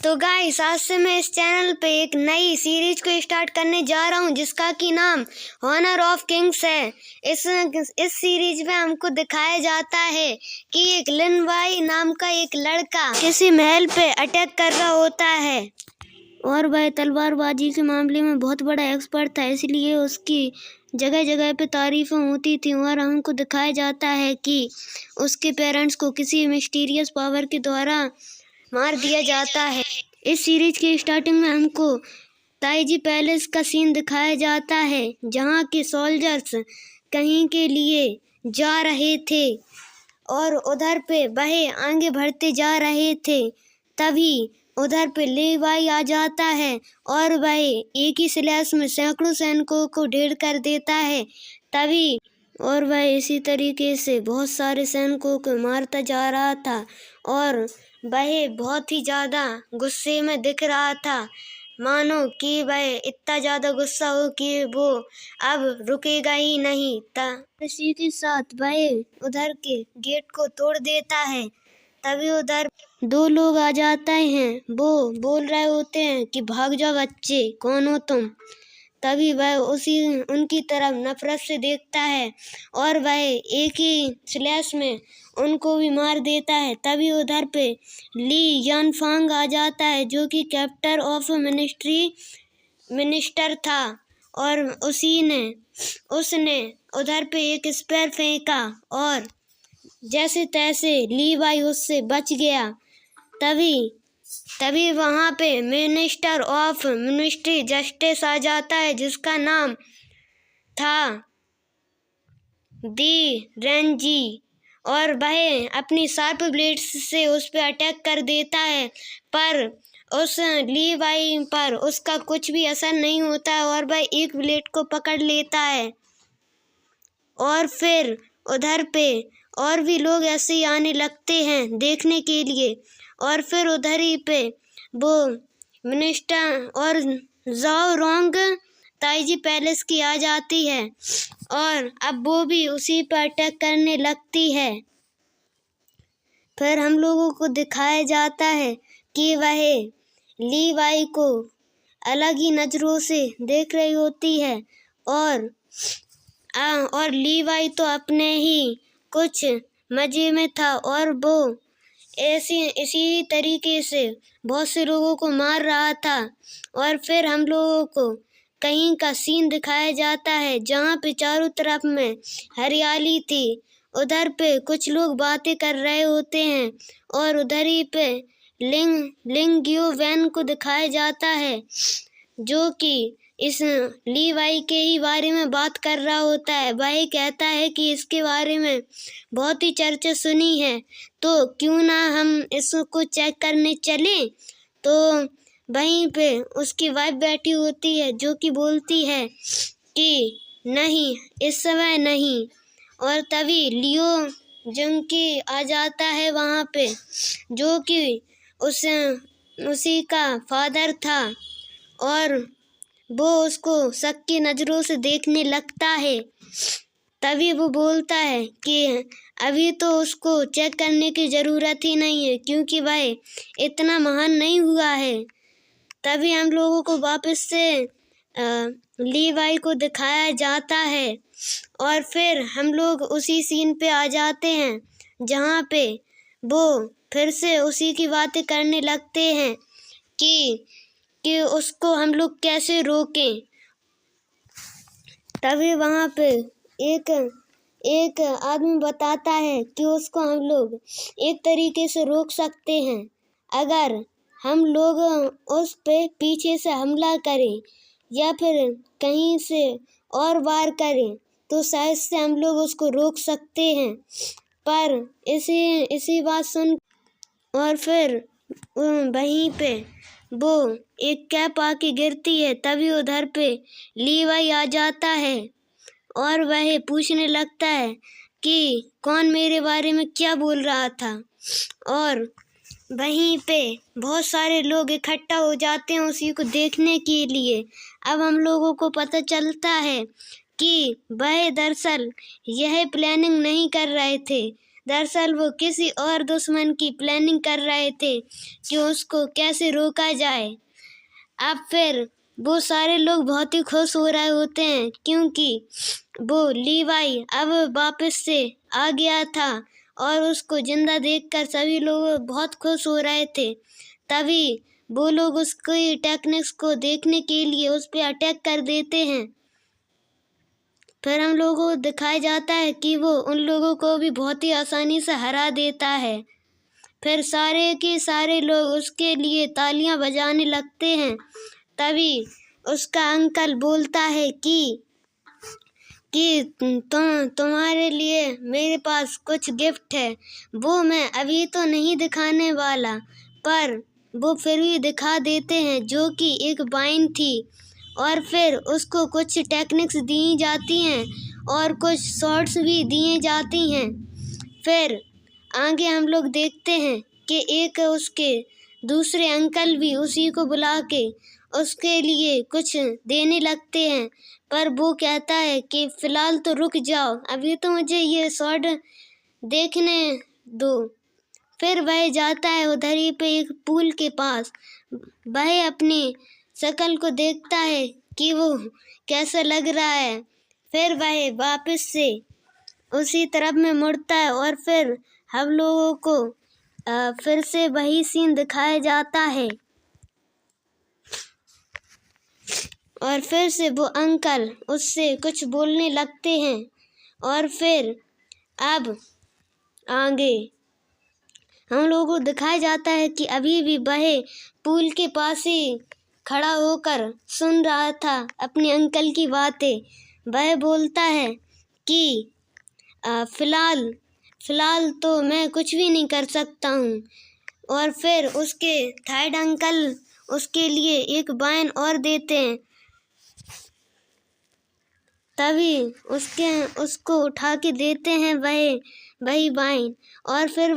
तो गाइस, आज से मैं इस चैनल पे एक नई सीरीज को स्टार्ट करने जा रहा हूँ जिसका कि नाम ऑनर ऑफ किंग्स है। इस सीरीज में हमको दिखाया जाता है कि एक लिन वाई नाम का एक लड़का किसी महल पे अटैक कर रहा होता है और वह तलवारबाजी के मामले में बहुत बड़ा एक्सपर्ट था, इसलिए उसकी जगह जगह पे तारीफें होती थी। और हमको दिखाया जाता है कि उसके पेरेंट्स को किसी मिस्टीरियस पावर के द्वारा मार दिया जाता है। इस सीरीज के स्टार्टिंग में हमको ताइजी पैलेस का सीन दिखाया जाता है जहाँ के सोल्जर्स कहीं के लिए जा रहे थे और उधर पे वह आगे बढ़ते जा रहे थे। तभी उधर पे लीवाई आ जाता है और वह एक ही स्लैश में सैकड़ों सैनिकों को ढेर कर देता है। तभी और वह इसी तरीके से बहुत सारे सैनिकों को मारता जा रहा था और वह बहुत ही ज़्यादा गुस्से में दिख रहा था, मानो कि वह इतना ज़्यादा गुस्सा हो कि वो अब रुकेगा ही नहीं था। इसी के साथ वह उधर के गेट को तोड़ देता है। तभी उधर दो लोग आ जाते हैं, वो बोल रहे होते हैं कि भाग जाओ बच्चे, कौन हो तुम। तभी वह उनकी तरफ नफरत से देखता है और वह एक ही स्लैश में उनको भी मार देता है। तभी उधर पे ली यानफांग आ जाता है जो कि कैप्टन ऑफ मिनिस्टर था और उसने उधर पे एक स्पेयर फेंका और जैसे तैसे लीवाई उससे बच गया। तभी वहाँ पे मिनिस्टर ऑफ मिनिस्ट्री जस्टिस आ जाता है जिसका नाम था दी रेंजी और वह अपनी शार्प ब्लेड्स से उस पर अटैक कर देता है, पर उस लीवाई पर उसका कुछ भी असर नहीं होता है और वह एक ब्लेड को पकड़ लेता है। और फिर उधर पे और भी लोग ऐसे ही आने लगते हैं देखने के लिए और फिर उधर ही पे वो मिनिस्टर और जाओ रोंग ताइजी पैलेस की आ जाती है और अब वो भी उसी पर अटैक करने लगती है। फिर हम लोगों को दिखाया जाता है कि वह लीवाई को अलग ही नज़रों से देख रही होती है और लीवाई तो अपने ही कुछ मजे में था और वो इसी तरीके से बहुत से लोगों को मार रहा था। और फिर हम लोगों को कहीं का सीन दिखाया जाता है जहाँ पे चारों तरफ में हरियाली थी। उधर पे कुछ लोग बातें कर रहे होते हैं और उधर ही पे लिंग यू वैन को दिखाया जाता है जो कि इस लीवाई के ही बारे में बात कर रहा होता है। वह कहता है कि इसके बारे में बहुत ही चर्चा सुनी है, तो क्यों ना हम इसको चेक करने चलें। तो वहीं पे उसकी वाइफ बैठी होती है जो कि बोलती है कि नहीं, इस समय नहीं। और तभी लियो जंकी आ जाता है वहाँ पे जो कि उसी का फादर था और वो उसको शक की नज़रों से देखने लगता है। तभी वो बोलता है कि अभी तो उसको चेक करने की ज़रूरत ही नहीं है क्योंकि वह इतना महान नहीं हुआ है। तभी हम लोगों को वापस से लीवाई को दिखाया जाता है और फिर हम लोग उसी सीन पे आ जाते हैं जहाँ पे वो फिर से उसी की बातें करने लगते हैं कि उसको हम लोग कैसे रोकें। तभी वहाँ पे एक आदमी बताता है कि उसको हम लोग एक तरीके से रोक सकते हैं अगर हम लोग उस पे पीछे से हमला करें या फिर कहीं से और वार करें तो शायद से हम लोग उसको रोक सकते हैं। पर इसी बात सुन और फिर वहीं पे वो एक कैप आके गिरती है। तभी उधर पे लीवाई आ जाता है और वह पूछने लगता है कि कौन मेरे बारे में क्या बोल रहा था और वहीं पे बहुत सारे लोग इकट्ठा हो जाते हैं उसी को देखने के लिए। अब हम लोगों को पता चलता है कि वह दरअसल यह प्लानिंग नहीं कर रहे थे, दरअसल वो किसी और दुश्मन की प्लानिंग कर रहे थे कि उसको कैसे रोका जाए। अब फिर वो सारे लोग बहुत ही खुश हो रहे होते हैं क्योंकि वो लीवाई अब वापस से आ गया था और उसको जिंदा देखकर सभी लोग बहुत खुश हो रहे थे। तभी वो लोग उसकी टेक्निक्स को देखने के लिए उस पर अटैक कर देते हैं। फिर हम लोगों को दिखाया जाता है कि वो उन लोगों को भी बहुत ही आसानी से हरा देता है। फिर सारे के सारे लोग उसके लिए तालियां बजाने लगते हैं। तभी उसका अंकल बोलता है कि तुम्हारे लिए मेरे पास कुछ गिफ्ट है। वो मैं अभी तो नहीं दिखाने वाला, पर वो फिर भी दिखा देते हैं, जो कि एक वाइन थी। और फिर उसको कुछ टेक्निक्स दी जाती हैं और कुछ शॉट्स भी दिए जाती हैं। फिर आगे हम लोग देखते हैं कि एक उसके दूसरे अंकल भी उसी को बुला के उसके लिए कुछ देने लगते हैं, पर वो कहता है कि फ़िलहाल तो रुक जाओ, अभी तो मुझे ये शॉट देखने दो। फिर वह जाता है उधर ही पे एक पूल के पास। वह अपनी शक्ल को देखता है कि वो कैसा लग रहा है। फिर वह वापस से उसी तरफ में मुड़ता है और फिर हम लोगों को फिर से वही सीन दिखाया जाता है। और फिर से वो अंकल उससे कुछ बोलने लगते हैं। और फिर अब आगे हम लोगों को दिखाया जाता है कि अभी भी वह पूल के पास ही खड़ा होकर सुन रहा था अपने अंकल की बातें। वह बोलता है कि फ़िलहाल तो मैं कुछ भी नहीं कर सकता हूँ। और फिर उसके थर्ड अंकल उसके लिए एक वाइन और देते हैं। तभी उसको उठा के देते हैं वही वाइन। और फिर